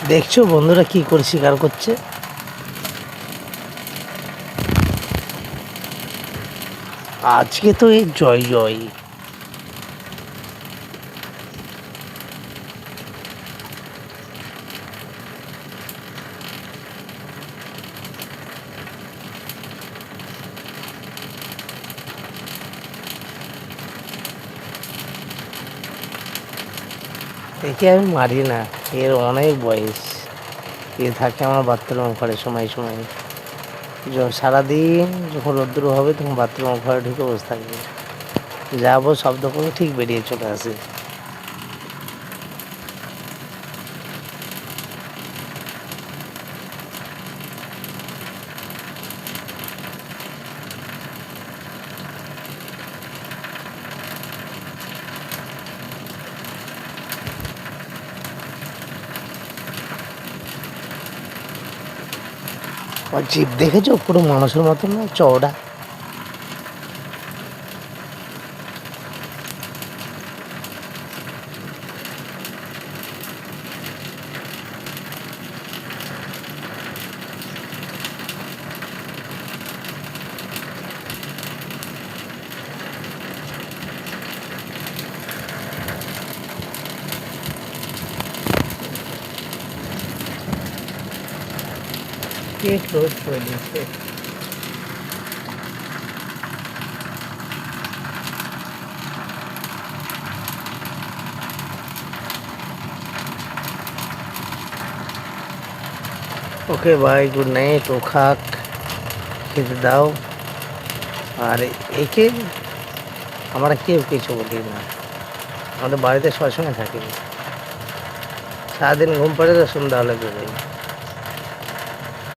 দেখছো বন্ধুরা কি করে শিকার করছে। আজকে তো এই জয় জয়। একে আমি মারি না, এর অনেক বয়স। এ থাকে আমার বাথরুম ঘরে সময় সময়। সারাদিন যখন রোদ্দুর হবে তখন বাথরুম ঘরে ঢুকে বসে থাকবে, যাবো শব্দ করে ঠিক বেরিয়ে চলে আসে। আর জিভ দেখেছো, পুরো মানুষের মতন না, চওড়া। কে ক্লোজ করে দিয়েছে। ওকে ভাই, গুড নাইট। ও খাক, খেতে দাও। আর একে আমরা কেউ কিছু বলি না, আমাদের বাড়িতে সবসময় থাকি। সারাদিন ঘুম পাড়ে তো সন্ধ্যা হলে বেরোই।